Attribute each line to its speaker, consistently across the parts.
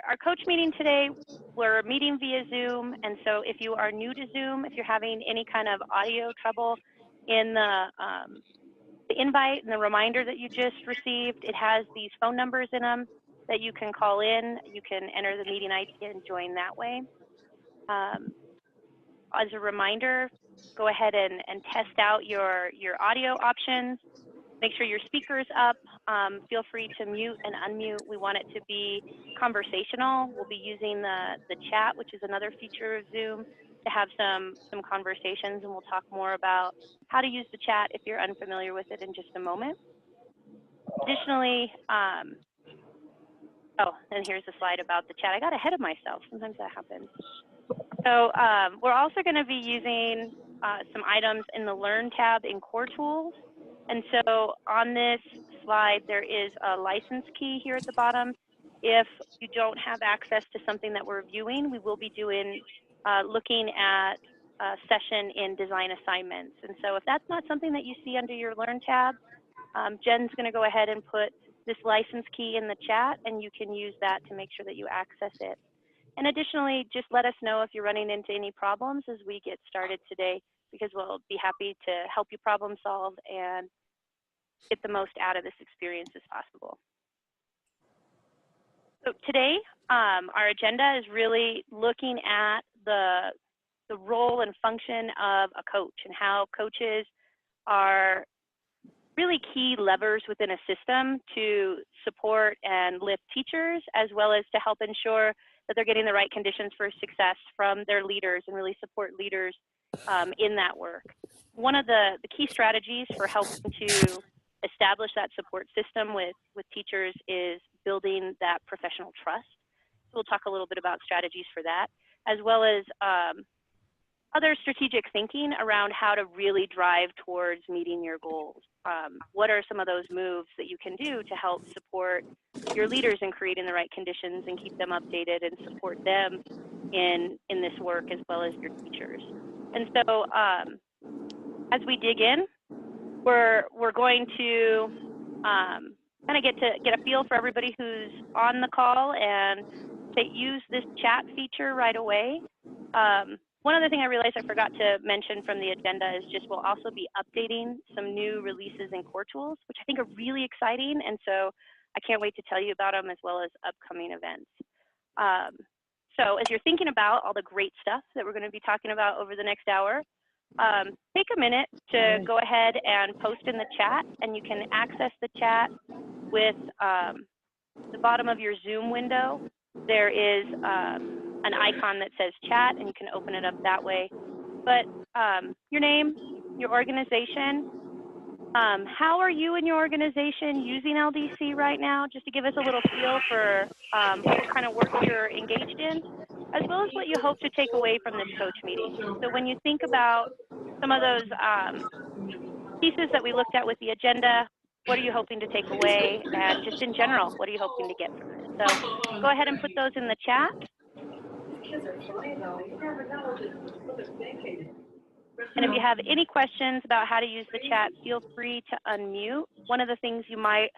Speaker 1: our coach meeting today, we're meeting via Zoom, and so if you are new to Zoom, if you're having any kind of audio trouble in the invite and the reminder that you just received, it has these phone numbers in them that you can call in. You can enter the meeting ID and join that way. As a reminder, go ahead and test out your audio options. Make sure your speaker's up. Feel free to mute and unmute. We want it to be conversational. We'll be using the chat, which is another feature of Zoom, to have some conversations, and we'll talk more about how to use the chat if you're unfamiliar with it in just a moment. Additionally, oh, and here's a slide about the chat. I got ahead of myself. Sometimes that happens. So we're also going to be using some items in the Learn tab in Core Tools. And so on this slide, there is a license key here at the bottom. If you don't have access to something that we're viewing, we will be doing looking at a session in design assignments. And so if that's not something that you see under your Learn tab, Jen's going to go ahead and put this license key in the chat, and you can use that to make sure that you access it. And additionally, just let us know if you're running into any problems as we get started today, because we'll be happy to help you problem solve and get the most out of this experience as possible. So today, our agenda is really looking at the role and function of a coach and how coaches are really key levers within a system to support and lift teachers, as well as to help ensure that they're getting the right conditions for success from their leaders and really support leaders in that work. One of the key strategies for helping to establish that support system with teachers is building that professional trust. So we'll talk a little bit about strategies for that, as well as other strategic thinking around how to really drive towards meeting your goals. What are some of those moves that you can do to help support your leaders in creating the right conditions and keep them updated and support them in this work, as well as your teachers? And so as we dig in, we're going to kind of get a feel for everybody who's on the call and to use this chat feature right away. One other thing I realized I forgot to mention from the agenda is just we'll also be updating some new releases in Core Tools, which I think are really exciting, and so I can't wait to tell you about them, as well as upcoming events. So as you're thinking about all the great stuff that we're going to be talking about over the next hour, take a minute to go ahead and post in the chat, and you can access the chat with the bottom of your Zoom window. There is an icon that says chat, and you can open it up that way. But your name, your organization, how are you and your organization using LDC right now, just to give us a little feel for what kind of work you're engaged in, as well as what you hope to take away from this coach meeting. So when you think about some of those pieces that we looked at with the agenda, what are you hoping to take away? And just in general, what are you hoping to get from it? So go ahead and put those in the chat. And if you have any questions about how to use the chat, feel free to unmute. One of the things you might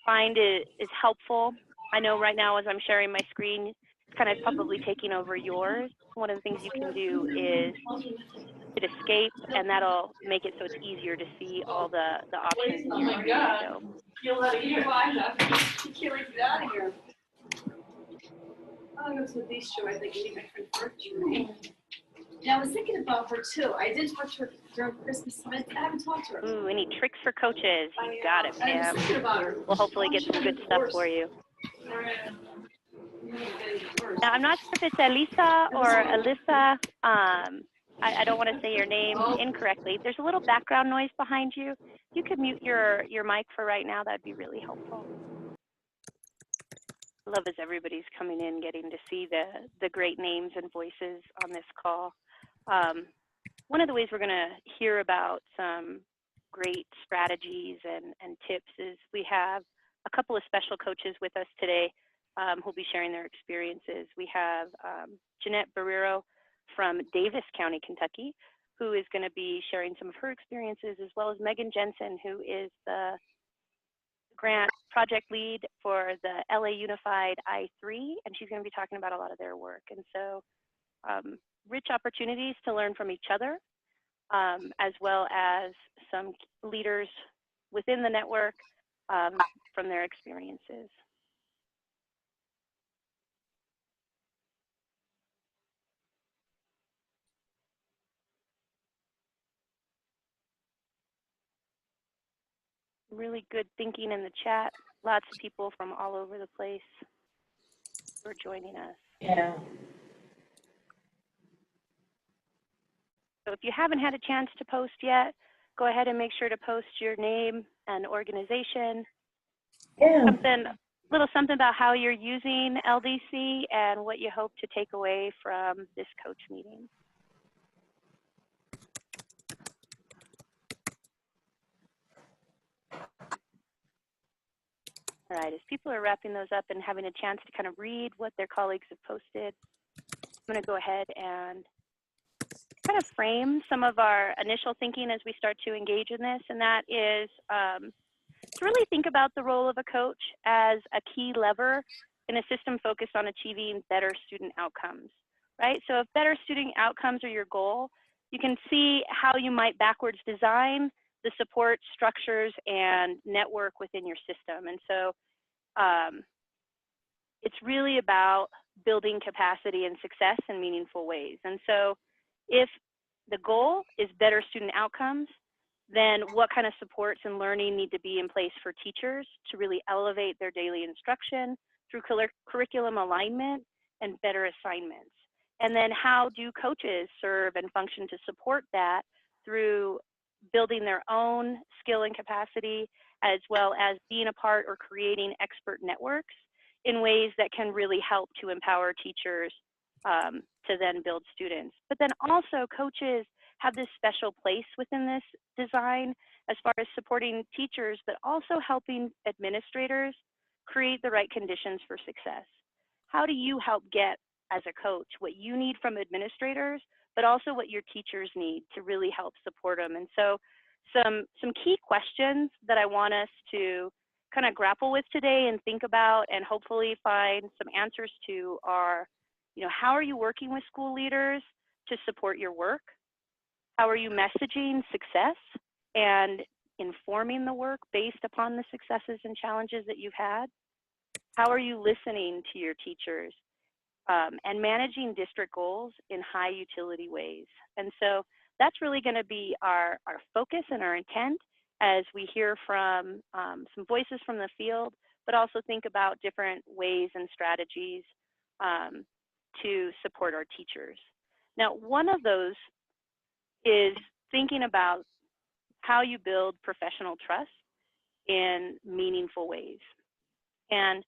Speaker 1: find is helpful, I know right now as I'm sharing my screen, it's kind of probably taking over yours. One of the things you can do is hit escape, and that'll make it so it's easier to see all the options in your window.
Speaker 2: You'll let it hear. You can't wait to get out of here. Oh, I was with these two. I think eating my friend's birthday. Yeah, I was thinking about her too. I did talk to her during Christmas. I haven't talked to her.
Speaker 1: Ooh, any tricks for coaches? You got it, Pam.
Speaker 2: I was thinking about her.
Speaker 1: We'll hopefully get some good stuff for you. Now, I'm not sure if it's Elisa or Alyssa. I don't want to say your name incorrectly. There's a little background noise behind you. If you could mute your mic for right now, that'd be really helpful. I love as everybody's coming in, getting to see the great names and voices on this call. One of the ways we're going to hear about some great strategies and tips is we have a couple of special coaches with us today who'll be sharing their experiences. We have Jeanette Barrero from Davis County, Kentucky, who is going to be sharing some of her experiences, as well as Megan Jensen, who is the grant project lead for the LA Unified I3, and she's going to be talking about a lot of their work. And so rich opportunities to learn from each other, as well as some leaders within the network from their experiences. Really good thinking in the chat. Lots of people from all over the place for joining us.
Speaker 3: Yeah.
Speaker 1: So if you haven't had a chance to post yet, go ahead and make sure to post your name and organization.
Speaker 3: Yeah.
Speaker 1: Little something about how you're using LDC and what you hope to take away from this coach meeting. All right, as people are wrapping those up and having a chance to kind of read what their colleagues have posted, I'm going to go ahead and kind of frame some of our initial thinking as we start to engage in this, and that is to really think about the role of a coach as a key lever in a system focused on achieving better student outcomes, right? So if better student outcomes are your goal, you can see how you might backwards design the support structures and network within your system. And so it's really about building capacity and success in meaningful ways. And so if the goal is better student outcomes, then what kind of supports and learning need to be in place for teachers to really elevate their daily instruction through curriculum alignment and better assignments? And then how do coaches serve and function to support that through building their own skill and capacity, as well as being a part or creating expert networks in ways that can really help to empower teachers to then build students. But then also coaches have this special place within this design as far as supporting teachers, but also helping administrators create the right conditions for success. How do you help get, as a coach, what you need from administrators, but also what your teachers need to really help support them? And so some key questions that I want us to kind of grapple with today and think about and hopefully find some answers to are, how are you working with school leaders to support your work? How are you messaging success and informing the work based upon the successes and challenges that you've had? How are you listening to your teachers and managing district goals in high utility ways? And so that's really going to be our focus and our intent as we hear from some voices from the field, but also think about different ways and strategies to support our teachers. Now, one of those is thinking about how you build professional trust in meaningful ways. And,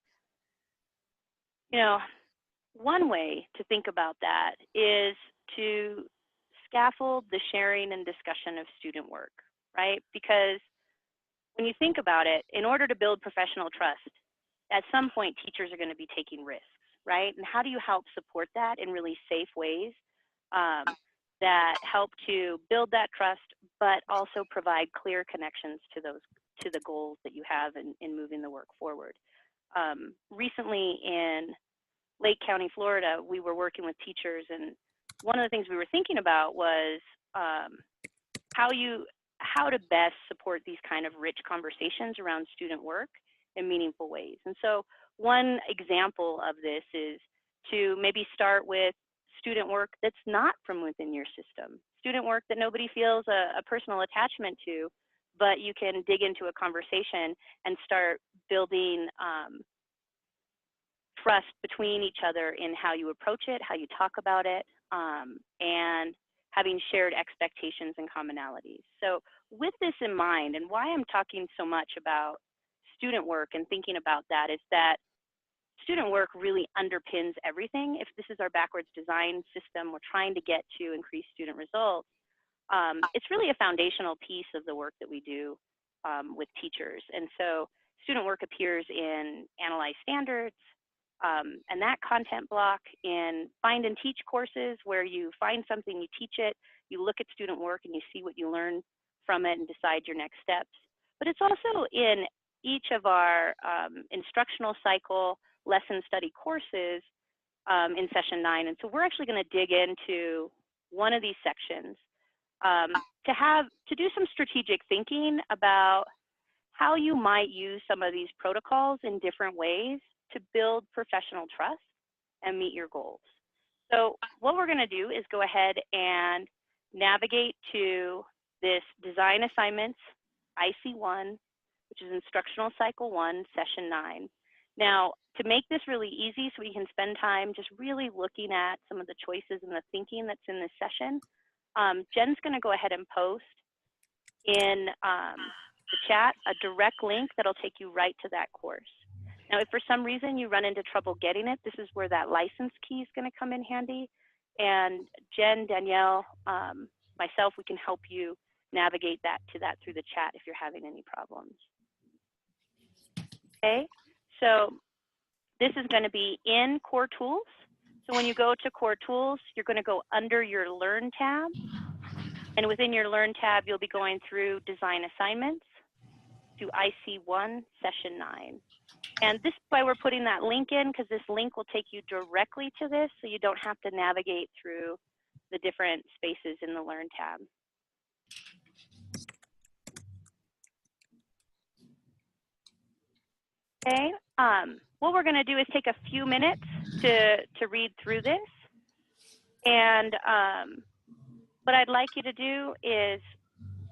Speaker 1: one way to think about that is to scaffold the sharing and discussion of student work, right? Because when you think about it, in order to build professional trust, at some point teachers are going to be taking risks, right? And how do you help support that in really safe ways that help to build that trust, but also provide clear connections to the goals that you have in moving the work forward? Recently in Lake County, Florida, we were working with teachers, and one of the things we were thinking about was how to best support these kind of rich conversations around student work in meaningful ways. And so one example of this is to maybe start with student work that's not from within your system, student work that nobody feels a personal attachment to, but you can dig into a conversation and start building trust between each other in how you approach it, how you talk about it, and having shared expectations and commonalities. So with this in mind, and why I'm talking so much about student work and thinking about that is that student work really underpins everything. If this is our backwards design system, we're trying to get to increase student results. It's really a foundational piece of the work that we do with teachers. And so student work appears in Analyze Standards, and that content block in Find and Teach courses, where you find something, you teach it, you look at student work and you see what you learn from it and decide your next steps. But it's also in each of our instructional cycle lesson study courses in session 9. And so we're actually going to dig into one of these sections to do some strategic thinking about how you might use some of these protocols in different ways to build professional trust and meet your goals. So what we're going to do is go ahead and navigate to this Design Assignments IC1, which is Instructional Cycle 1, Session 9. Now, to make this really easy so we can spend time just really looking at some of the choices and the thinking that's in this session, Jen's going to go ahead and post in the chat a direct link that'll take you right to that course. Now, if for some reason you run into trouble getting it, this is where that license key is going to come in handy. And Jen, Danielle, myself, we can help you navigate that through the chat if you're having any problems. Okay, so this is going to be in Core Tools. So when you go to Core Tools, you're going to go under your Learn tab. And within your Learn tab, you'll be going through Design Assignments to IC1, Session 9. And this is why we're putting that link in, because this link will take you directly to this, so you don't have to navigate through the different spaces in the Learn tab. Okay, what we're going to do is take a few minutes to read through this. And what I'd like you to do is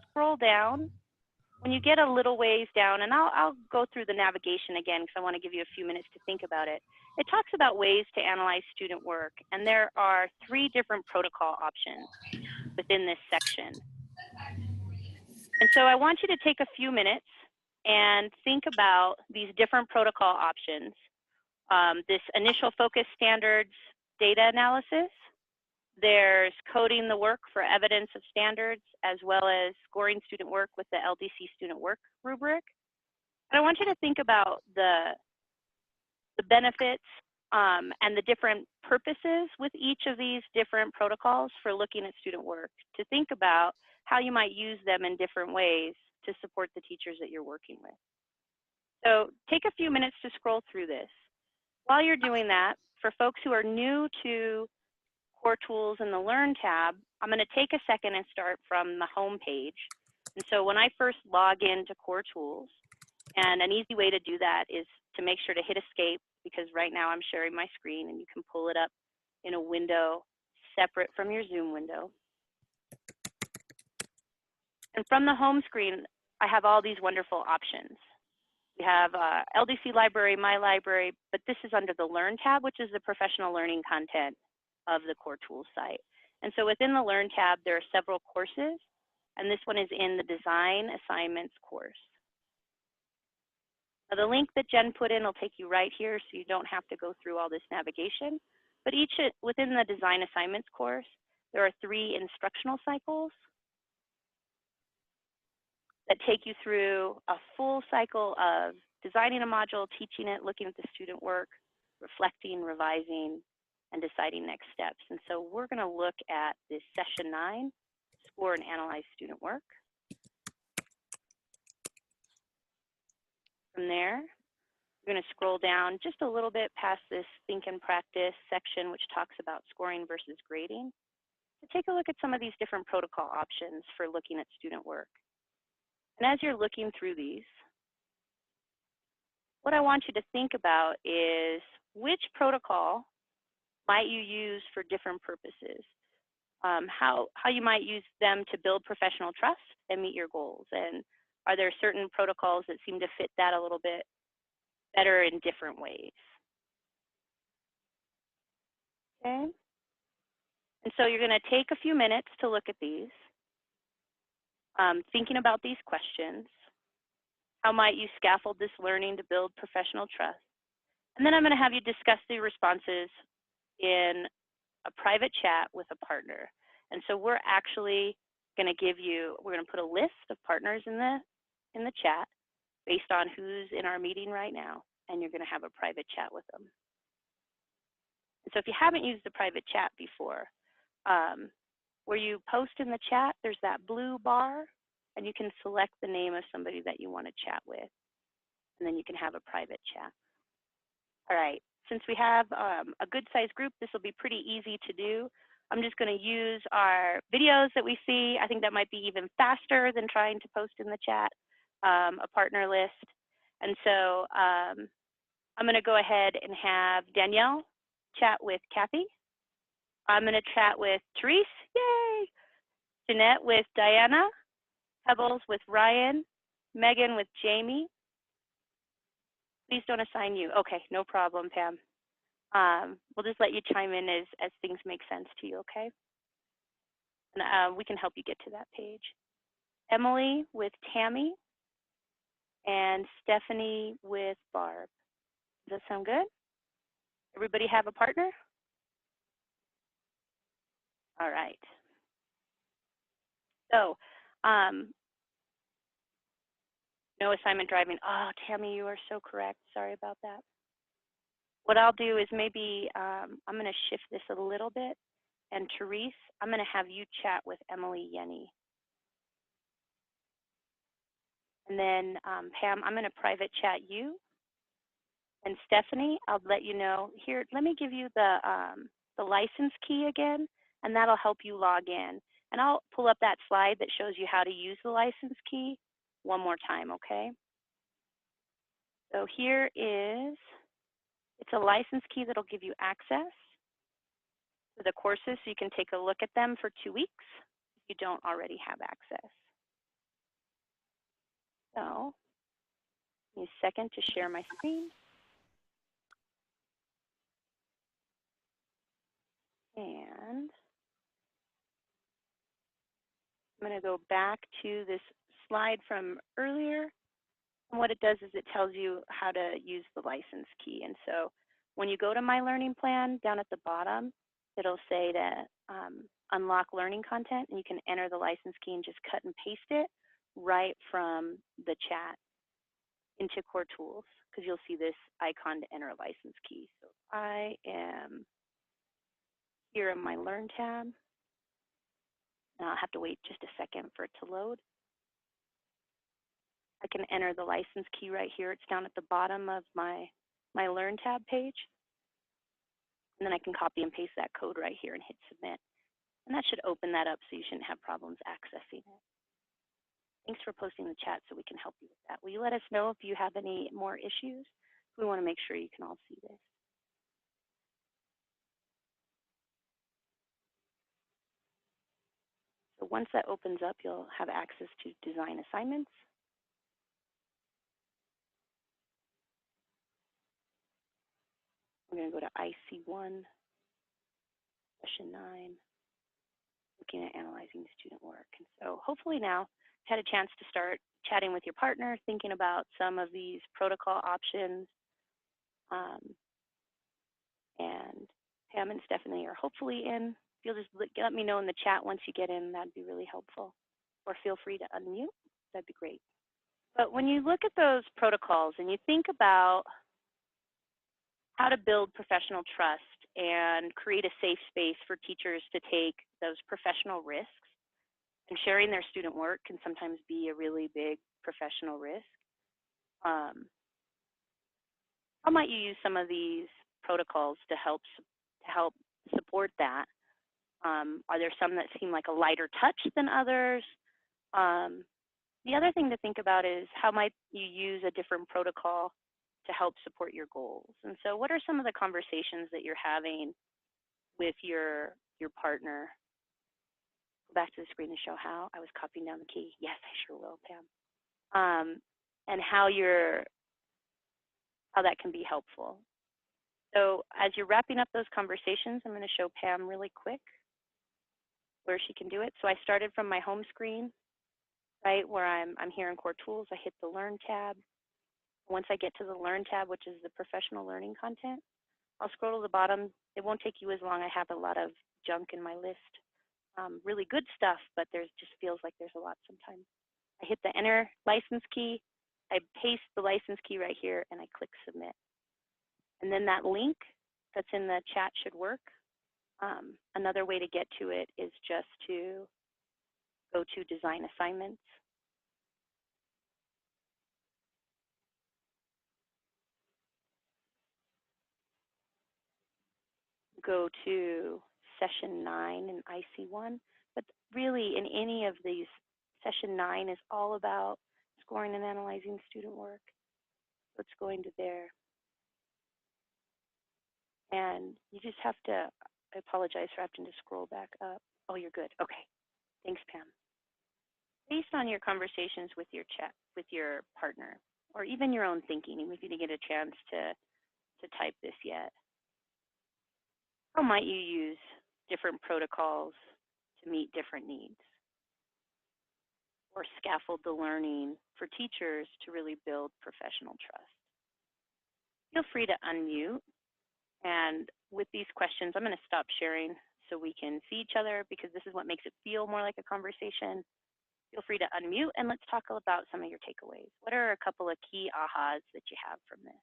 Speaker 1: scroll down. When you get a little ways down, and I'll go through the navigation again because I want to give you a few minutes to think about it. It talks about ways to analyze student work, and there are 3 different protocol options within this section. And so I want you to take a few minutes and think about these different protocol options. This initial focus standards data analysis. There's coding the work for evidence of standards, as well as scoring student work with the LDC student work rubric. And I want you to think about the benefits and the different purposes with each of these different protocols for looking at student work, to think about how you might use them in different ways to support the teachers that you're working with. So take a few minutes to scroll through this. While you're doing that, for folks who are new to Core Tools in the Learn tab, I'm going to take a second and start from the home page. And so when I first log into Core Tools, and an easy way to do that is to make sure to hit escape, because right now I'm sharing my screen and you can pull it up in a window separate from your Zoom window. And from the home screen, I have all these wonderful options. We have LDC Library, My Library, but this is under the Learn tab, which is the professional learning content of the Core Tools site. And so within the Learn tab, there are several courses, and this one is in the Design Assignments course. Now, the link that Jen put in will take you right here, so you don't have to go through all this navigation. But within the Design Assignments course, there are 3 instructional cycles that take you through a full cycle of designing a module, teaching it, looking at the student work, reflecting, revising, and deciding next steps. And so we're going to look at this session 9, score and analyze student work. From there, we're going to scroll down just a little bit past this think and practice section, which talks about scoring versus grading, to take a look at some of these different protocol options for looking at student work. And as you're looking through these, what I want you to think about is which protocol might you use for different purposes? How you might use them to build professional trust and meet your goals. And are there certain protocols that seem to fit that a little bit better in different ways? Okay. And so you're going to take a few minutes to look at these, thinking about these questions. How might you scaffold this learning to build professional trust? And then I'm going to have you discuss the responses in a private chat with a partner. And so we're actually going to we're going to put a list of partners in the chat based on who's in our meeting right now, and you're going to have a private chat with them. And so if you haven't used the private chat before, where you post in the chat, there's that blue bar, and you can select the name of somebody that you want to chat with. and then you can have a private chat. All right, since we have a good sized group, this will be pretty easy to do. I'm just going to use our videos that we see. I think that might be even faster than trying to post in the chat a partner list. And so I'm going to go ahead and have Danielle chat with Kathy. I'm going to chat with Therese, yay! Jeanette with Diana, Pebbles with Ryan, Megan with Jamie. Please don't assign you. Okay, no problem, Pam. We'll just let you chime in as things make sense to you, okay? And we can help you get to that page. Emily with Tammy, and Stephanie with Barb. Does that sound good? Everybody have a partner? All right. So, no assignment driving. Oh, Tammy, you are so correct. Sorry about that. What I'll do is maybe I'm going to shift this a little bit. And Therese, I'm going to have you chat with Emily Yenny. And then Pam, I'm going to private chat you. And Stephanie, I'll let you know. Here, let me give you the license key again, and that'll help you log in. And I'll pull up that slide that shows you how to use the license key one more time, okay? So here is, it's a license key that'll give you access to the courses so you can take a look at them for 2 weeks if you don't already have access. So, give me a second to share my screen. And I'm going to go back to this slide from earlier. And what it does is it tells you how to use the license key. And so when you go to My Learning Plan, down at the bottom, it'll say to unlock learning content, and you can enter the license key and just cut and paste it right from the chat into Core Tools, because you'll see this icon to enter a license key. So I am here in my Learn tab. And I'll have to wait just a second for it to load. I can enter the license key right here. It's down at the bottom of my Learn tab page. And then I can copy and paste that code right here and hit submit. And that should open that up so you shouldn't have problems accessing it. Thanks for posting the chat so we can help you with that. Will you let us know if you have any more issues? We want to make sure you can all see this. So once that opens up, you'll have access to design assignments. We're going to go to IC1, session 9, looking at analyzing student work. And so hopefully now you've had a chance to start chatting with your partner, thinking about some of these protocol options. And Pam and Stephanie are hopefully in. If you'll just let me know in the chat once you get in, that'd be really helpful. Or feel free to unmute, that'd be great. But when you look at those protocols and you think about how to build professional trust and create a safe space for teachers to take those professional risks, and sharing their student work can sometimes be a really big professional risk. How might you use some of these protocols to help support that? Are there some that seem like a lighter touch than others? The other thing to think about is how might you use a different protocol to help support your goals? And so what are some of the conversations that you're having with your partner? Go back to the screen to show how. I was copying down the key. Yes, I sure will, Pam. And how that can be helpful. So as you're wrapping up those conversations, I'm going to show Pam really quick where she can do it. So I started from my home screen, right, where I'm here in Core Tools. I hit the Learn tab. Once I get to the Learn tab, which is the professional learning content, I'll scroll to the bottom. It won't take you as long. I have a lot of junk in my list. Really good stuff, but there's just feels like there's a lot sometimes. I hit the enter license key. I paste the license key right here, and I click submit. And then that link that's in the chat should work. Another way to get to it is just to go to design assignments. go to session 9 in IC1, but really in any of these, session 9 is all about scoring and analyzing student work. So it's going to there. And you just have to, I apologize for having to scroll back up. Oh, you're good. Okay. Thanks, Pam. Based on your conversations with your with your partner, or even your own thinking, even if you didn't get a chance to type this yet, how might you use different protocols to meet different needs? Or scaffold the learning for teachers to really build professional trust? Feel free to unmute. And with these questions, I'm going to stop sharing so we can see each other, because this is what makes it feel more like a conversation. Feel free to unmute and let's talk about some of your takeaways. What are a couple of key ahas that you have from this?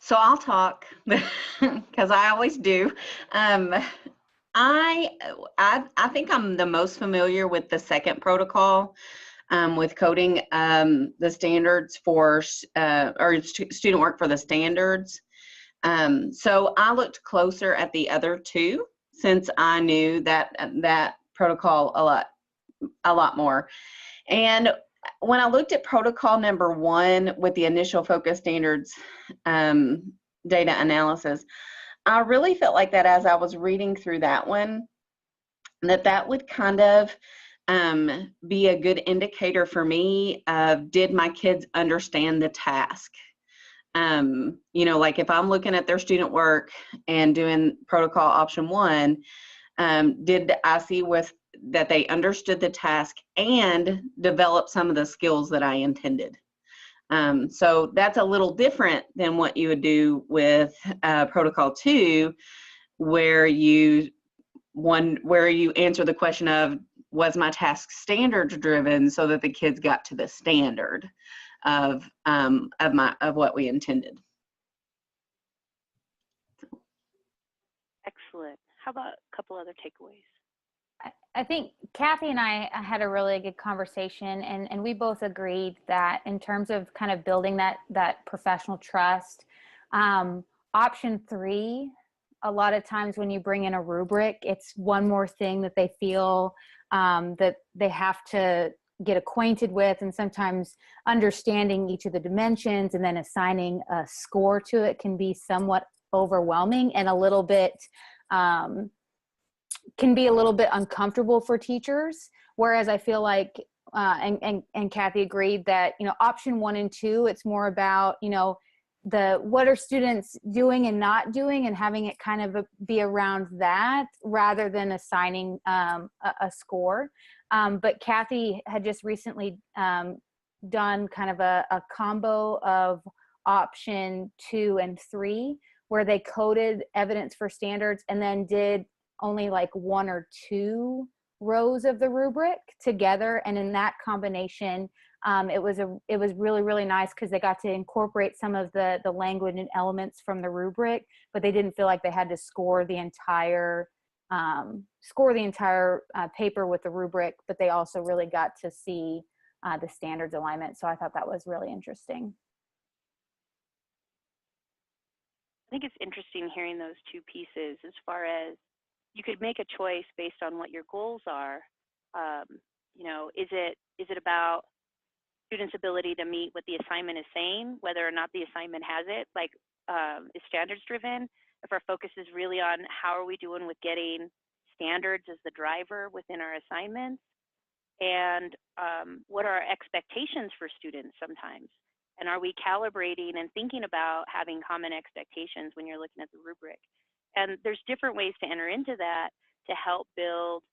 Speaker 3: So I'll talk because I always do. I think I'm the most familiar with the second protocol, with coding the standards for student work for the standards. So I looked closer at the other two since I knew that protocol a lot more. And when I looked at protocol number 1 with the initial focus standards data analysis, I really felt like that as I was reading through that one, that would kind of be a good indicator for me of, did my kids understand the task? You know, like if I'm looking at their student work and doing protocol option 1, did I see that they understood the task and developed some of the skills that I intended? So that's a little different than what you would do with protocol 2, where you answer the question of, was my task standards driven, so that the kids got to the standard of what we intended.
Speaker 1: Excellent. How about a couple other takeaways?
Speaker 4: I think Kathy and I had a really good conversation, and we both agreed that in terms of kind of building that professional trust, option 3, a lot of times when you bring in a rubric, it's one more thing that they feel that they have to get acquainted with, and sometimes understanding each of the dimensions and then assigning a score to it can be somewhat overwhelming and a little bit can be a little bit uncomfortable for teachers. Whereas I feel like and Kathy agreed that, you know, option 1 and 2, it's more about, you know, what are students doing and not doing, and having it kind of be around that rather than assigning a score. But Kathy had just recently done kind of a combo of option 2 and 3, where they coded evidence for standards and then did only like 1 or 2 rows of the rubric together. And in that combination, it was really, really nice, because they got to incorporate some of the language and elements from the rubric, but they didn't feel like they had to score the entire paper with the rubric, but they also really got to see the standards alignment. So I thought that was really interesting.
Speaker 1: I think it's interesting hearing those two pieces, as far as you could make a choice based on what your goals are. You know, is it about students' ability to meet what the assignment is saying, whether or not the assignment has it, like is standards driven? If our focus is really on how are we doing with getting standards as the driver within our assignments, and what are our expectations for students sometimes? And are we calibrating and thinking about having common expectations when you're looking at the rubric? And there's different ways to enter into that to help build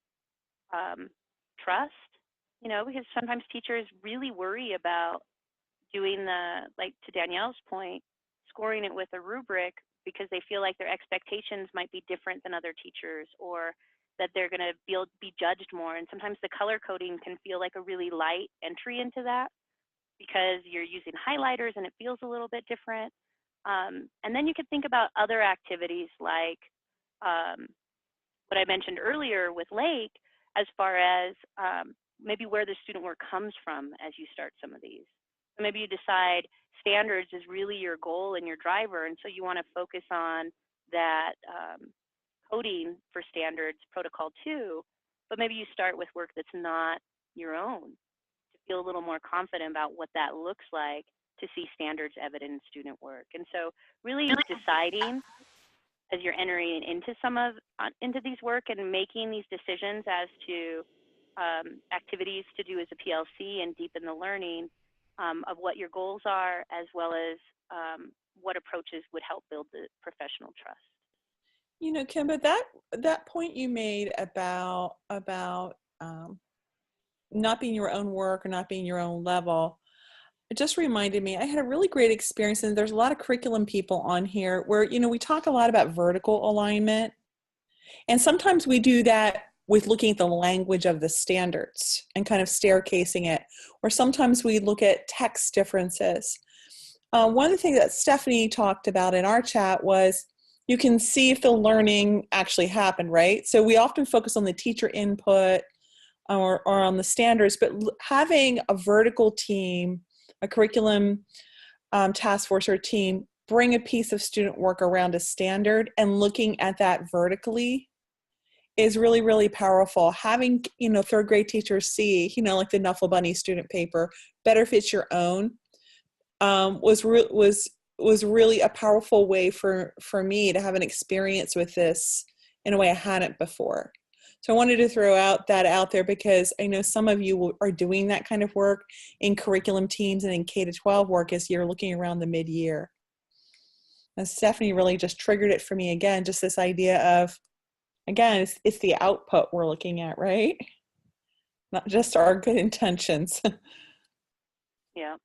Speaker 1: trust, you know, because sometimes teachers really worry about doing like to Danielle's point, scoring it with a rubric, because they feel like their expectations might be different than other teachers, or that they're going to be judged more. And sometimes the color coding can feel like a really light entry into that, because you're using highlighters and it feels a little bit different. And then you could think about other activities like what I mentioned earlier with Lake, as far as maybe where the student work comes from as you start some of these. So maybe you decide standards is really your goal and your driver, and so you want to focus on that coding for standards protocol 2, but maybe you start with work that's not your own to feel a little more confident about what that looks like to see standards evident in student work. And so really deciding as you're entering into these work and making these decisions as to activities to do as a PLC and deepen the learning of what your goals are, as well as what approaches would help build the professional trust.
Speaker 5: You know, Kimba, that point you made about not being your own work or not being your own level, it just reminded me, I had a really great experience, and there's a lot of curriculum people on here where, you know, we talk a lot about vertical alignment. And sometimes we do that with looking at the language of the standards and kind of staircasing it. Or sometimes we look at text differences. One of the things that Stephanie talked about in our chat was you can see if the learning actually happened, right? So we often focus on the teacher input or on the standards, but having a vertical team, a curriculum task force or team, bring a piece of student work around a standard and looking at that vertically is really, really powerful. Having, you know, third grade teachers see, you know, like the Knuffle Bunny student paper, Better Fits Your Own, was really a powerful way for me to have an experience with this in a way I hadn't before. So I wanted to throw that out there because I know some of you are doing that kind of work in curriculum teams and in K-12 work as you're looking around the mid-year. And Stephanie really just triggered it for me again, just this idea of, again, it's the output we're looking at, right? Not just our good intentions.
Speaker 1: Yeah.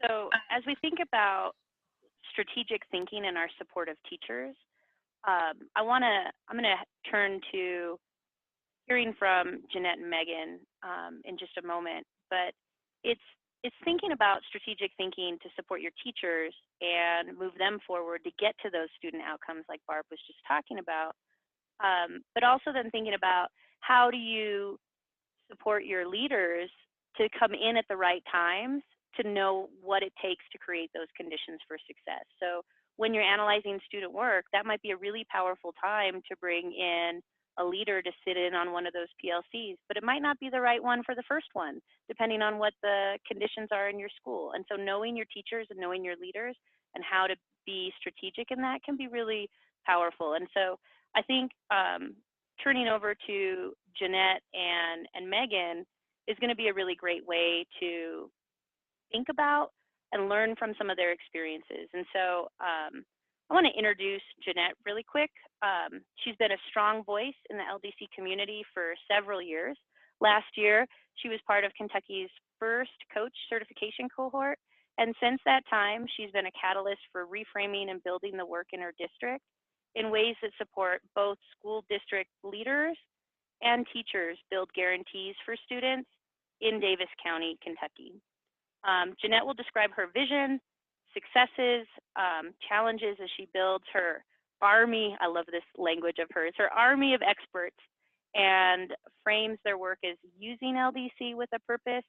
Speaker 1: So as we think about strategic thinking in our support of teachers, I'm going to turn to hearing from Jeanette and Megan in just a moment, but it's thinking about strategic thinking to support your teachers and move them forward to get to those student outcomes like Barb was just talking about, but also then thinking about how do you support your leaders to come in at the right times to know what it takes to create those conditions for success. So when you're analyzing student work, that might be a really powerful time to bring in a leader to sit in on one of those PLCs, but it might not be the right one for the first one, depending on what the conditions are in your school. And so knowing your teachers and knowing your leaders and how to be strategic in that can be really powerful. And so I think turning over to Jeanette and Megan is going to be a really great way to think about and learn from some of their experiences. And so I want to introduce Jeanette really quick. She's been a strong voice in the LDC community for several years. Last year, she was part of Kentucky's first coach certification cohort. And since that time, she's been a catalyst for reframing and building the work in her district in ways that support both school district leaders and teachers build guarantees for students in Davis County, Kentucky. Jeanette will describe her vision, successes, challenges as she builds her army, I love this language of hers, her army of experts, and frames their work as using LDC with a purpose.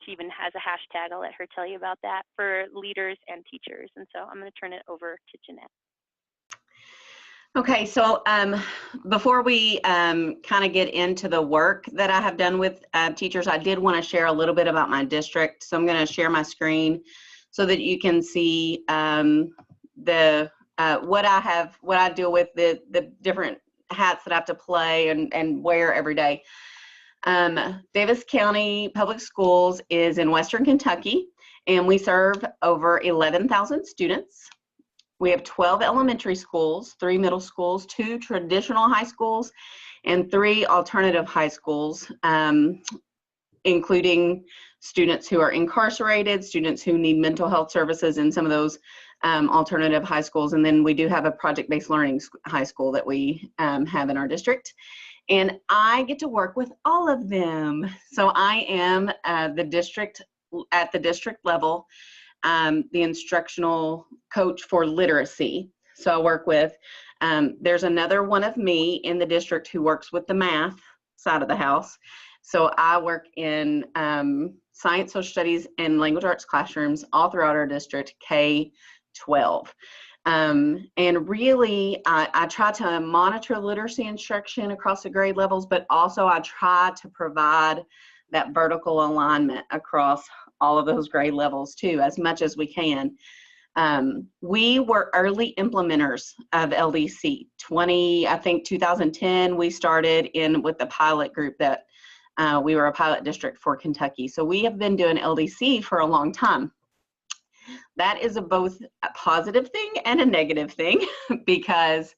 Speaker 1: She even has a hashtag, I'll let her tell you about that, for leaders and teachers. And so I'm going to turn it over to Jeanette.
Speaker 3: Okay, so before we kind of get into the work that I have done with teachers, I did want to share a little bit about my district. So I'm going to share my screen so that you can see what I deal with, the different hats that I have to play and wear every day. Davis County Public Schools is in Western Kentucky, and we serve over 11,000 students. We have 12 elementary schools, 3 middle schools, 2 traditional high schools, and 3 alternative high schools, including students who are incarcerated, students who need mental health services in some of those alternative high schools. And then we do have a project-based learning high school that we have in our district. And I get to work with all of them. So I am at the district level, the instructional coach for literacy. So I work with, there's another one of me in the district who works with the math side of the house. So I work in science, social studies, and language arts classrooms all throughout our district, K 12. And really, I try to monitor literacy instruction across the grade levels, but also I try to provide that vertical alignment across all of those grade levels too, as much as we can. We were early implementers of LDC. 2010, we started in with the pilot group that we were a pilot district for Kentucky. So we have been doing LDC for a long time. That is both a positive thing and a negative thing because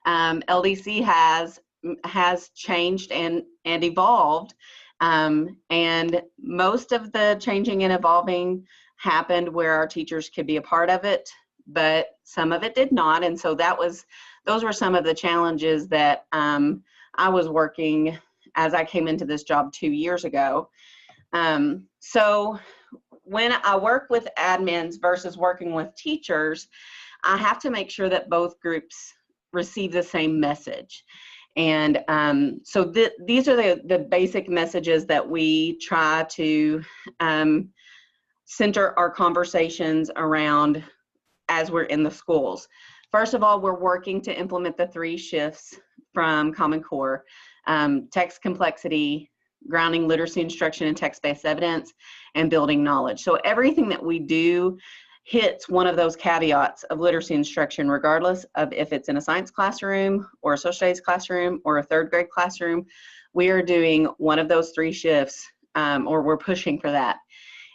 Speaker 3: LDC has changed and evolved. And most of the changing and evolving happened where our teachers could be a part of it, but some of it did not. And so those were some of the challenges that I was working as I came into this job 2 years ago. So when I work with admins versus working with teachers, I have to make sure that both groups receive the same message. And so these are the basic messages that we try to center our conversations around as we're in the schools. First of all, we're working to implement the 3 shifts from Common Core: text complexity, grounding literacy instruction in text-based evidence, and building knowledge. So everything that we do hits one of those caveats of literacy instruction, regardless of if it's in a science classroom or a social studies classroom or a 3rd grade classroom. We are doing one of those 3 shifts, or we're pushing for that.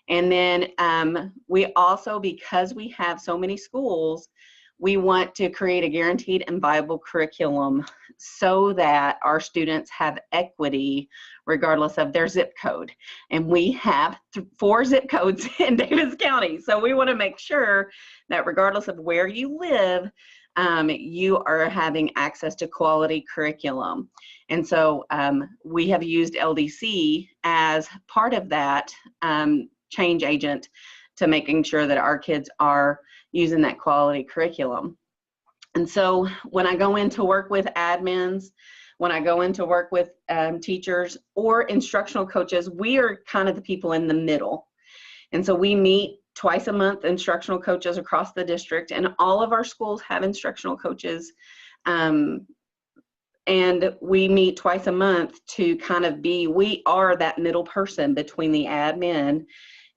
Speaker 3: And then we also, because we have so many schools, we want to create a guaranteed and viable curriculum so that our students have equity regardless of their zip code. And we have 4 zip codes in Davis County. So we want to make sure that regardless of where you live, you are having access to quality curriculum. And so we have used LDC as part of that change agent to making sure that our kids are using that quality curriculum. And so when I go in to work with admins, when I go in to work with teachers or instructional coaches, we are kind of the people in the middle. And so we meet twice a month, instructional coaches across the district, and all of our schools have instructional coaches. And we meet twice a month to kind of we are that middle person between the admin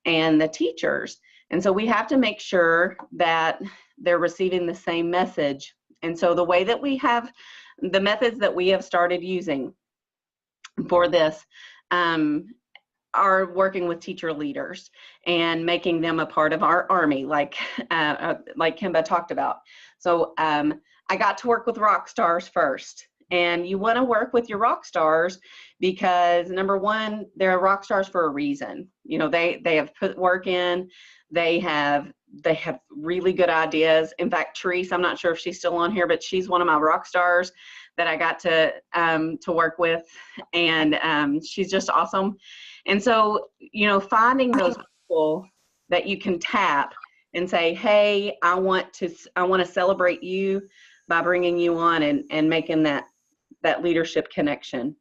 Speaker 3: and the teachers. And so we have to make sure that they're receiving the same message. And so the way that we have, the methods that we have started using for this are working with teacher leaders and making them a part of our army, like Kimba talked about. So I got to work with rock stars first. And you want to work with your rock stars because, number one, they're rock stars for a reason. You know, they have put work in. They have really good ideas. In fact, Therese, I'm not sure if she's still on here, but she's one of my rock stars that I got to work with, and she's just awesome. And so, you know, finding those people that you can tap and say, hey, I want to celebrate you by bringing you on and making that leadership connection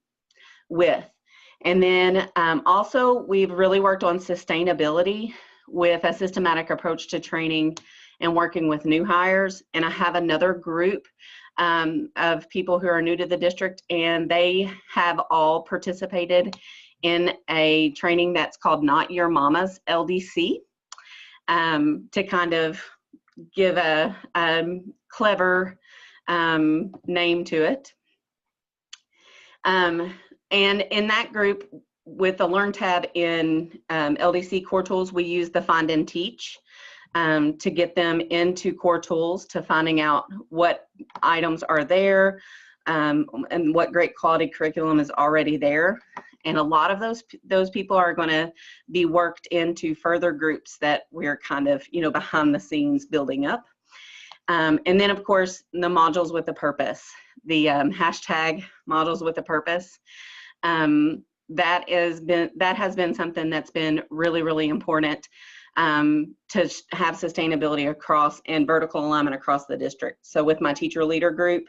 Speaker 3: with. And then also we've really worked on sustainability with a systematic approach to training and working with new hires. And I have another group of people who are new to the district, and they have all participated in a training that's called Not Your Mama's LDC, to kind of give a clever name to it. And in that group, with the Learn tab in LDC Core Tools, we use the Find and Teach to get them into Core Tools, to finding out what items are there and what great quality curriculum is already there. And a lot of those people are going to be worked into further groups that we're kind of, you know, behind the scenes building up. And then, of course, the modules with a purpose, the hashtag modules with a purpose. That has been something that's been really, really important to have sustainability across and vertical alignment across the district. So with my teacher leader group,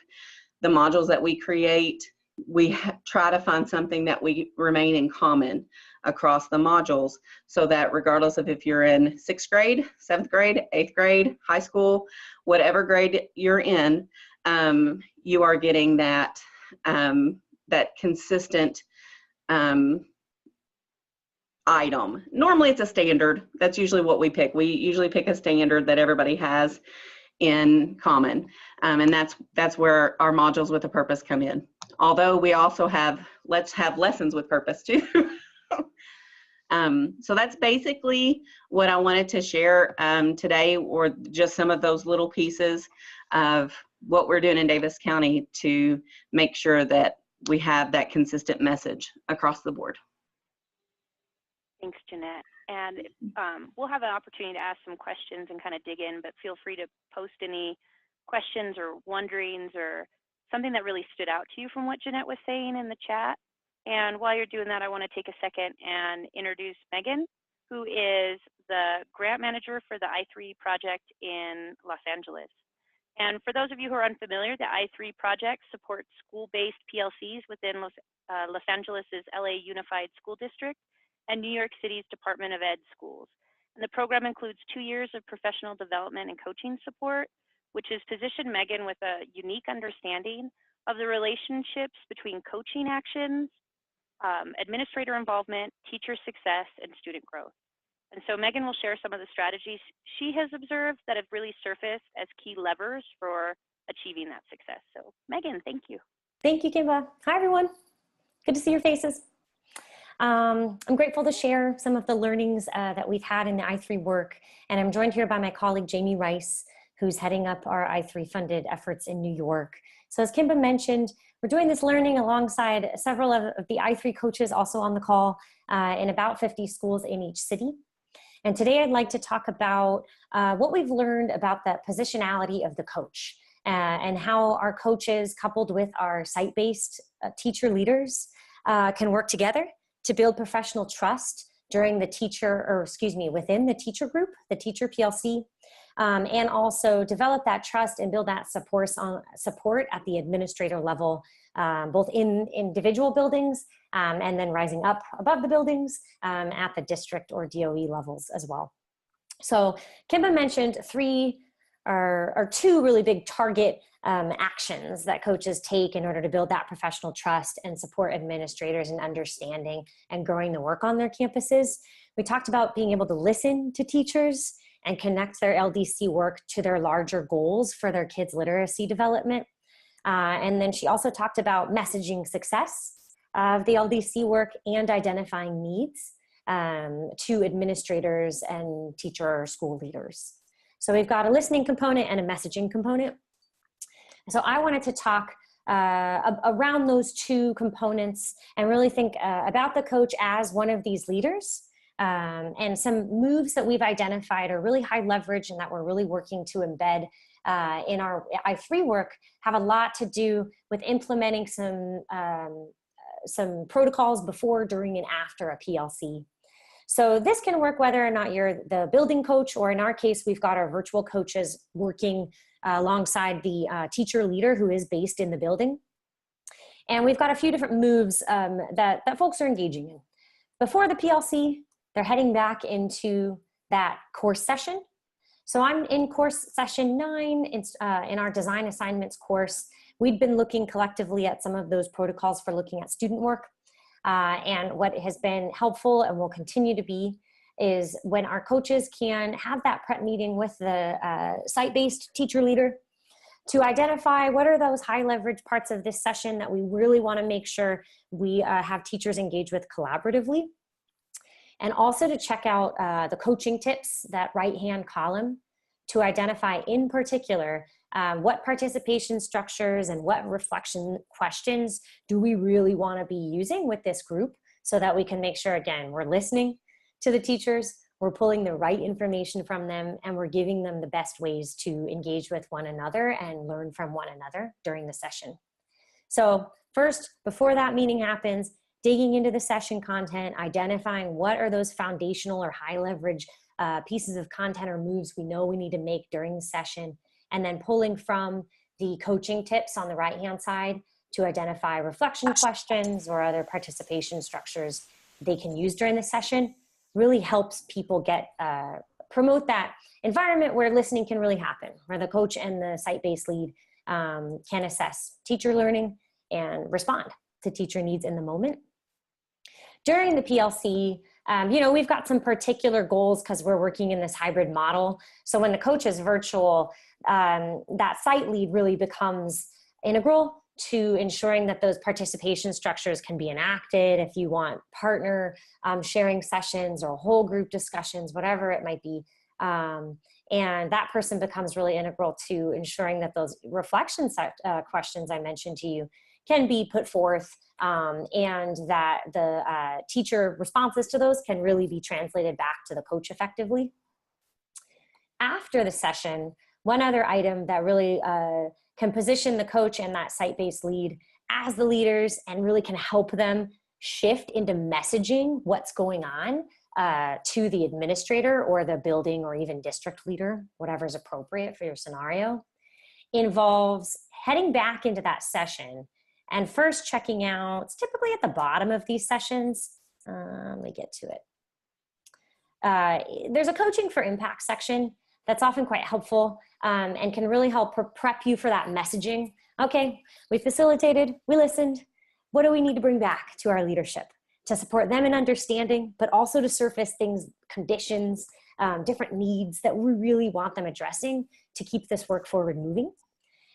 Speaker 3: the modules that we create, we try to find something that we remain in common across the modules, so that regardless of if you're in 6th grade, 7th grade, 8th grade, high school, whatever grade you're in, you are getting that, that consistent item. Normally it's a standard. That's usually what we pick. We usually pick a standard that everybody has in common. And that's where our modules with a purpose come in. Although we also have, let's have lessons with purpose too. So that's basically what I wanted to share today, or just some of those little pieces of what we're doing in Davis County to make sure that we have that consistent message across the board.
Speaker 1: Thanks, Jeanette. And we'll have an opportunity to ask some questions and kind of dig in, but feel free to post any questions or wonderings or something that really stood out to you from what Jeanette was saying in the chat. And while you're doing that, I want to take a second and introduce Megan, who is the grant manager for the I3 project in Los Angeles. And for those of you who are unfamiliar, the I3 project supports school-based PLCs within Los Angeles's LA Unified School District and New York City's Department of Ed schools. And the program includes 2 years of professional development and coaching support, which has positioned Megan with a unique understanding of the relationships between coaching actions, administrator involvement, teacher success, and student growth. And so Megan will share some of the strategies she has observed that have really surfaced as key levers for achieving that success. So Megan, thank you.
Speaker 6: Thank you, Kimba. Hi, everyone. Good to see your faces. I'm grateful to share some of the learnings that we've had in the I3 work, and I'm joined here by my colleague, Jamie Rice, who's heading up our I3 funded efforts in New York. So as Kimba mentioned, we're doing this learning alongside several of the I3 coaches also on the call in about 50 schools in each city. And today I'd like to talk about what we've learned about the positionality of the coach and how our coaches coupled with our site-based teacher leaders can work together to build professional trust during the teacher, or excuse me, within the teacher group, the teacher PLC, and also develop that trust and build that support at the administrator level, both in individual buildings and then rising up above the buildings at the district or DOE levels as well. So Kimba mentioned two really big target actions that coaches take in order to build that professional trust and support administrators in understanding and growing the work on their campuses. We talked about being able to listen to teachers and connect their LDC work to their larger goals for their kids' literacy development. And then she also talked about messaging success of the LDC work and identifying needs to administrators and teacher or school leaders. So we've got a listening component and a messaging component. So I wanted to talk around those two components and really think about the coach as one of these leaders. And some moves that we've identified are really high leverage and that we're really working to embed in our I3 work have a lot to do with implementing some protocols before, during, and after a PLC. So this can work whether or not you're the building coach, or in our case, we've got our virtual coaches working alongside the teacher leader who is based in the building. And we've got a few different moves that folks are engaging in. Before the PLC, they're heading back into that course session. So I'm in course session 9 in our design assignments course. We've been looking collectively at some of those protocols for looking at student work. And what has been helpful and will continue to be is when our coaches can have that prep meeting with the site-based teacher leader to identify what are those high leverage parts of this session that we really want to make sure we have teachers engage with collaboratively. And also to check out the coaching tips, that right-hand column, to identify in particular what participation structures and what reflection questions do we really want to be using with this group so that we can make sure, again, we're listening to the teachers, we're pulling the right information from them, and we're giving them the best ways to engage with one another and learn from one another during the session. So first, before that meeting happens, digging into the session content, identifying what are those foundational or high leverage pieces of content or moves we know we need to make during the session, and then pulling from the coaching tips on the right-hand side to identify reflection questions or other participation structures they can use during the session really helps people get promote that environment where listening can really happen, where the coach and the site-based lead can assess teacher learning and respond to teacher needs in the moment. During the PLC, we've got some particular goals because we're working in this hybrid model. So when the coach is virtual, that site lead really becomes integral to ensuring that those participation structures can be enacted. If you want partner sharing sessions or whole group discussions, whatever it might be. And that person becomes really integral to ensuring that those reflection questions I mentioned to you can be put forth, and that the teacher responses to those can really be translated back to the coach effectively. After the session, one other item that really can position the coach and that site-based lead as the leaders and really can help them shift into messaging what's going on to the administrator or the building or even district leader, whatever's appropriate for your scenario, involves heading back into that session and first checking out, it's typically at the bottom of these sessions. Let me get to it. There's a coaching for impact section that's often quite helpful and can really help prep you for that messaging. Okay, we facilitated, we listened. What do we need to bring back to our leadership to support them in understanding, but also to surface things, conditions, different needs that we really want them addressing to keep this work forward moving?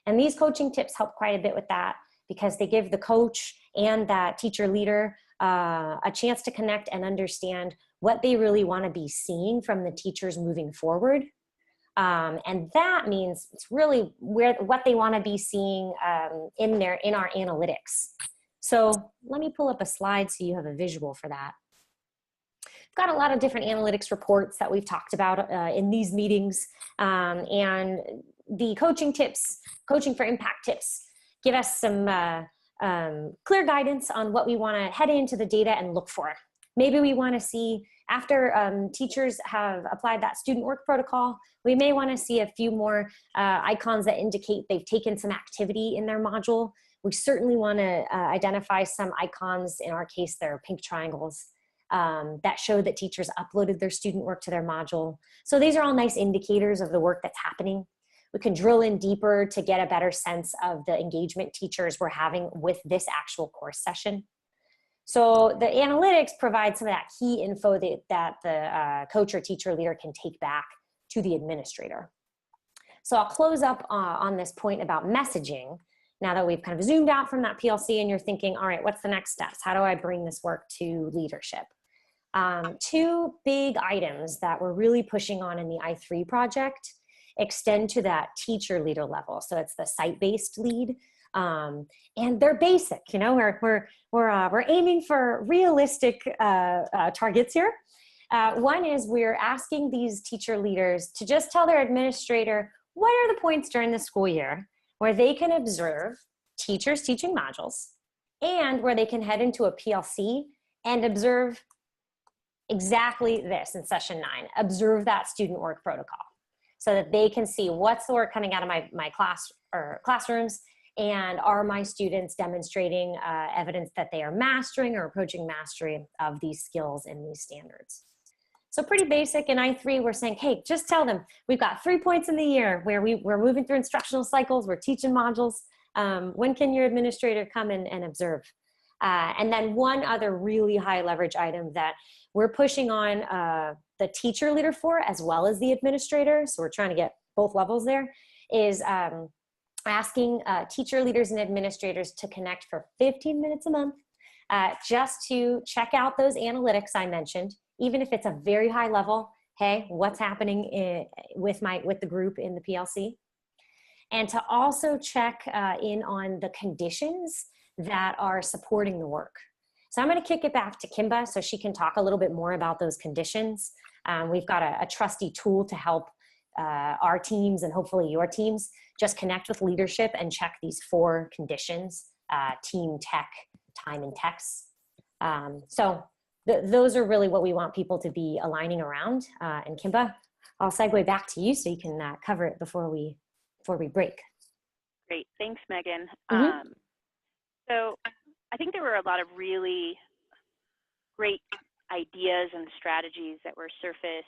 Speaker 6: And these coaching tips help quite a bit with that because they give the coach and that teacher leader a chance to connect and understand what they really want to be seeing from the teachers moving forward. And that means it's really what they want to be seeing in our analytics. So let me pull up a slide so you have a visual for that. I've got a lot of different analytics reports that we've talked about in these meetings, and the coaching for impact tips give us some clear guidance on what we want to head into the data and look for. Maybe we want to see, after teachers have applied that student work protocol, we may want to see a few more icons that indicate they've taken some activity in their module. We certainly want to identify some icons, in our case, they're pink triangles, that show that teachers uploaded their student work to their module. So these are all nice indicators of the work that's happening. We can drill in deeper to get a better sense of the engagement teachers were having with this actual course session. So the analytics provide some of that key info that the coach or teacher leader can take back to the administrator. So I'll close up on this point about messaging. Now that we've kind of zoomed out from that PLC and you're thinking, all right, what's the next steps? How do I bring this work to leadership? Two big items that we're really pushing on in the I3 project extend to that teacher leader level. So it's the site-based lead. And they're basic, we're aiming for realistic targets here. One is we're asking these teacher leaders to just tell their administrator, what are the points during the school year where they can observe teachers teaching modules and where they can head into a PLC and observe exactly this in session 9, observe that student work protocol so that they can see what's the work coming out of my class or classrooms. And are my students demonstrating evidence that they are mastering or approaching mastery of these skills and these standards? So pretty basic. In I3, we're saying, hey, just tell them we've got 3 points in the year where we're moving through instructional cycles, we're teaching modules. When can your administrator come and observe? And then one other really high leverage item that we're pushing on the teacher leader for, as well as the administrator, so we're trying to get both levels there, is asking teacher leaders and administrators to connect for 15 minutes a month just to check out those analytics I mentioned, even if it's a very high level. Hey, what's happening with the group in the PLC? And to also check in on the conditions that are supporting the work. So I'm going to kick it back to Kimba so she can talk a little bit more about those conditions. We've got a trusty tool to help our teams and hopefully your teams just connect with leadership and check these 4 conditions, team, tech, time, and text. So those are really what we want people to be aligning around. And Kimba, I'll segue back to you so you can cover it before we break.
Speaker 1: Great, thanks, Megan.
Speaker 6: Mm-hmm.
Speaker 1: So I think there were a lot of really great ideas and strategies that were surfaced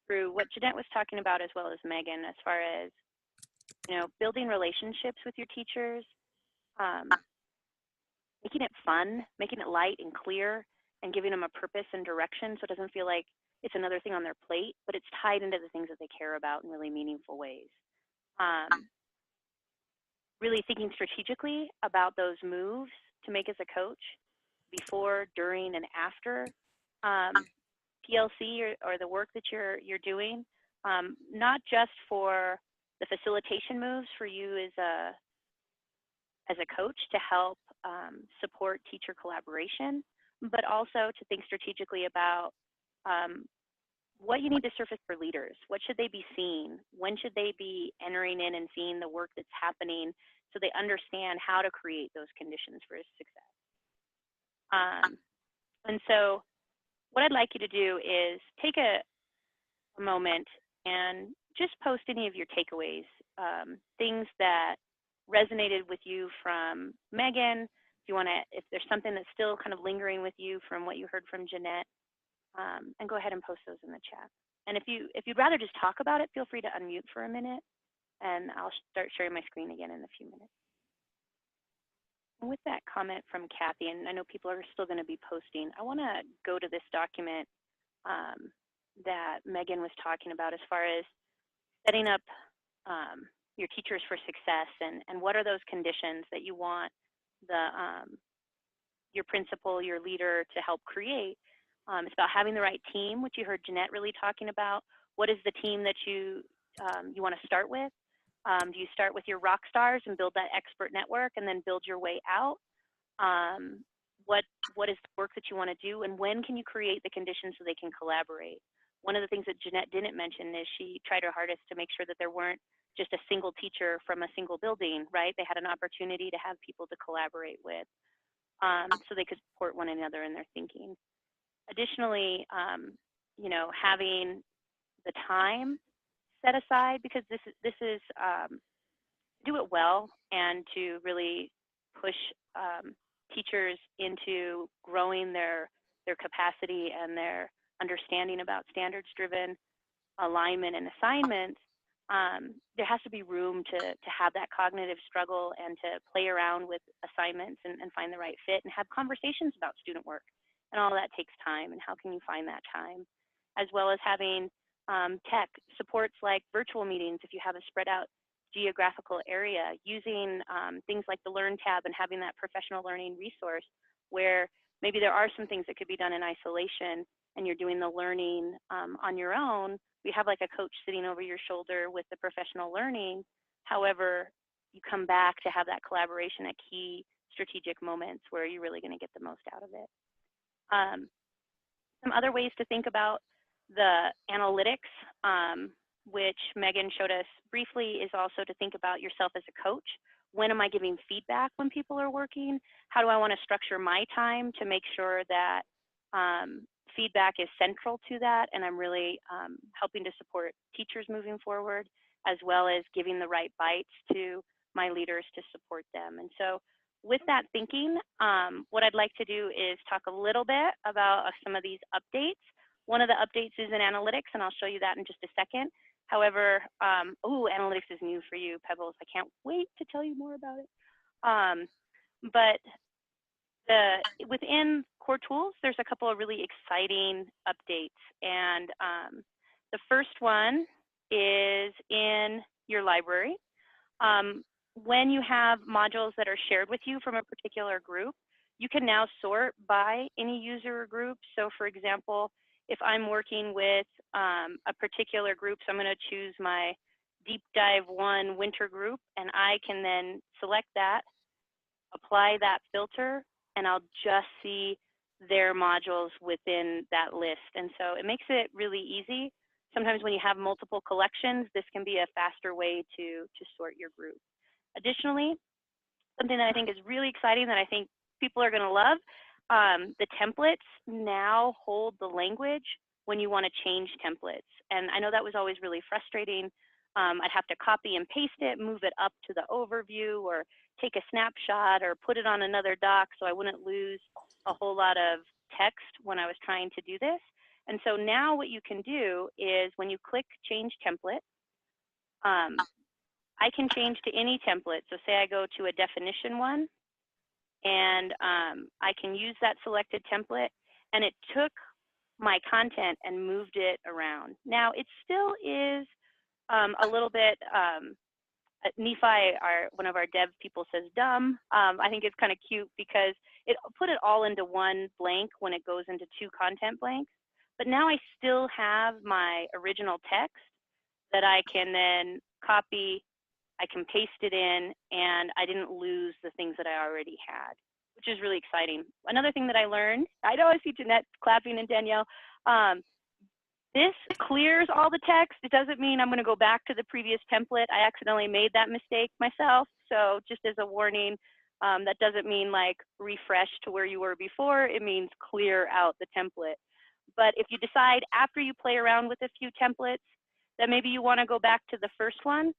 Speaker 1: through what Jeanette was talking about, as well as Megan, as far as, building relationships with your teachers, making it fun, making it light and clear, and giving them a purpose and direction so it doesn't feel like it's another thing on their plate, but it's tied into the things that they care about in really meaningful ways. Really thinking strategically about those moves to make as a coach before, during, and after PLC or the work that you're doing, not just for the facilitation moves for you as a coach to help support teacher collaboration, but also to think strategically about what you need to surface for leaders. What should they be seeing? When should they be entering in and seeing the work that's happening so they understand how to create those conditions for success? And so what I'd like you to do is take a moment and just post any of your takeaways, things that resonated with you from Megan. If there's something that's still kind of lingering with you from what you heard from Jeanette, and go ahead and post those in the chat. And if you'd rather just talk about it, feel free to unmute for a minute, and I'll start sharing my screen again in a few minutes. And with that comment from Kathy, and I know people are still going to be posting, I want to go to this document that Megan was talking about as far as setting up your teachers for success, and what are those conditions that you want your principal, your leader to help create. It's about having the right team, which you heard Jeanette really talking about. What is the team that you want to start with? Do you start with your rock stars and build that expert network and then build your way out? What is the work that you want to do, and when can you create the conditions so they can collaborate? One of the things that Jeanette didn't mention is she tried her hardest to make sure that there weren't just a single teacher from a single building, right? They had an opportunity to have people to collaborate with so they could support one another in their thinking. Additionally, having the time set aside, because this is do it well and to really push teachers into growing their capacity and their understanding about standards-driven alignment and assignments. There has to be room to have that cognitive struggle and to play around with assignments and find the right fit and have conversations about student work. And all that takes time, and how can you find that time? As well as having tech supports like virtual meetings if you have a spread out geographical area, using things like the Learn tab and having that professional learning resource where maybe there are some things that could be done in isolation and you're doing the learning on your own. We have like a coach sitting over your shoulder with the professional learning. However, you come back to have that collaboration at key strategic moments where you're really going to get the most out of it. Some other ways to think about the analytics, which Megan showed us briefly, is also to think about yourself as a coach. When am I giving feedback when people are working? How do I want to structure my time to make sure that feedback is central to that, and I'm really helping to support teachers moving forward, as well as giving the right bites to my leaders to support them. And so with that thinking, what I'd like to do is talk a little bit about some of these updates. One of the updates is in analytics, and I'll show you that in just a second. However, analytics is new for you, Pebbles. I can't wait to tell you more about it. But within Core Tools, there's a couple of really exciting updates. And the first one is in your library. When you have modules that are shared with you from a particular group, you can now sort by any user or group. So for example, if I'm working with a particular group, so I'm going to choose my Deep Dive 1 winter group, and I can then select that, apply that filter, and I'll just see their modules within that list. And so it makes it really easy. Sometimes when you have multiple collections, this can be a faster way to sort your group. Additionally, something that I think is really exciting that I think people are going to love, the templates now hold the language when you want to change templates. And I know that was always really frustrating I'd have to copy and paste it, move it up to the overview, or take a snapshot or put it on another doc so I wouldn't lose a whole lot of text when I was trying to do this. And so now what you can do is when you click change template, I can change to any template. So say I go to a definition one, and I can use that selected template, and it took my content and moved it around. Now it still is a little bit, Nephi, one of our dev people, says dumb. I think it's kind of cute because it put it all into one blank when it goes into 2 content blanks. But now I still have my original text that I can then copy, I can paste it in, and I didn't lose the things that I already had, which is really exciting. Another thing that I learned, I know I see Jeanette clapping and Danielle, this clears all the text. It doesn't mean I'm going to go back to the previous template. I accidentally made that mistake myself. So just as a warning, that doesn't mean like refresh to where you were before. It means clear out the template. But if you decide after you play around with a few templates that maybe you want to go back to the first one,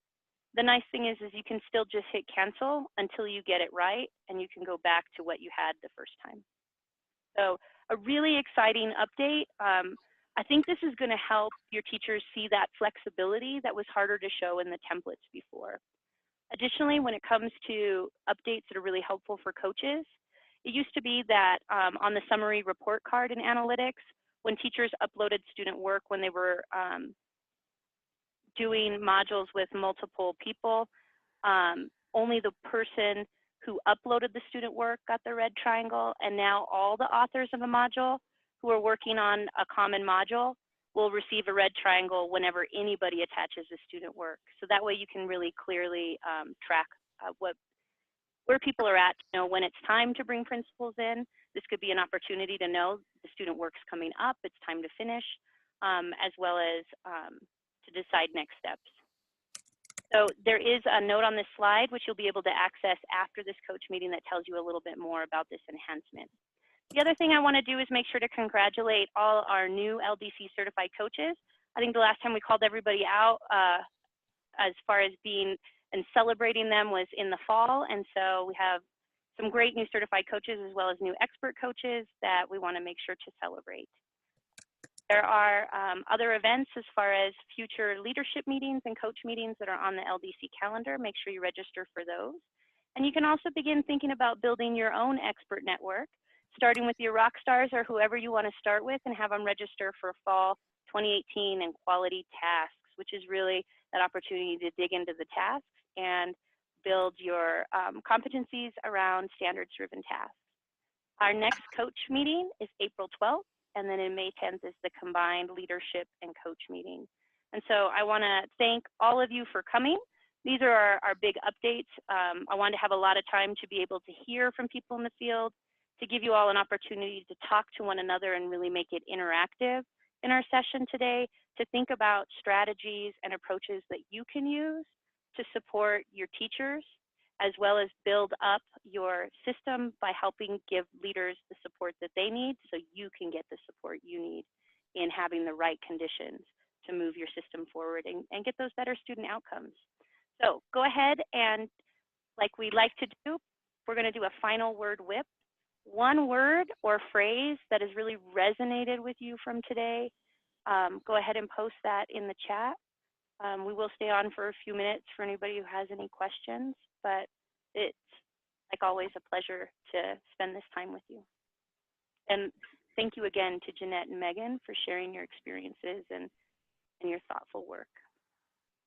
Speaker 1: the nice thing is you can still just hit cancel until you get it right, and you can go back to what you had the first time. So a really exciting update. I think this is going to help your teachers see that flexibility that was harder to show in the templates before. Additionally, when it comes to updates that are really helpful for coaches, it used to be that on the summary report card in analytics, when teachers uploaded student work when they were doing modules with multiple people, only the person who uploaded the student work got the red triangle, and now all the authors of a module who are working on a common module will receive a red triangle whenever anybody attaches the student work. So that way you can really clearly track where people are at, you know, when it's time to bring principals in. This could be an opportunity to know the student work's coming up, it's time to finish, as well as to decide next steps. So there is a note on this slide, which you'll be able to access after this coach meeting, that tells you a little bit more about this enhancement. The other thing I want to do is make sure to congratulate all our new LDC certified coaches. I think the last time we called everybody out as far as being and celebrating them was in the fall. And so we have some great new certified coaches as well as new expert coaches that we want to make sure to celebrate. There are other events as far as future leadership meetings and coach meetings that are on the LDC calendar. Make sure you register for those. And you can also begin thinking about building your own expert network, starting with your rock stars or whoever you want to start with, and have them register for fall 2018 and quality tasks, which is really that opportunity to dig into the tasks and build your competencies around standards-driven tasks. Our next coach meeting is April 12th, and then in May 10th is the combined leadership and coach meeting. And so I want to thank all of you for coming. These are our big updates. I wanted to have a lot of time to be able to hear from people in the field, to give you all an opportunity to talk to one another and really make it interactive in our session today, to think about strategies and approaches that you can use to support your teachers, as well as build up your system by helping give leaders the support that they need so you can get the support you need in having the right conditions to move your system forward and get those better student outcomes. So go ahead and, like we like to do, we're going to do a final word whip. One word or phrase that has really resonated with you from today, go ahead and post that in the chat. We will stay on for a few minutes for anybody who has any questions, but it's, like always, a pleasure to spend this time with you. And thank you again to Jeanette and Megan for sharing your experiences and your thoughtful work.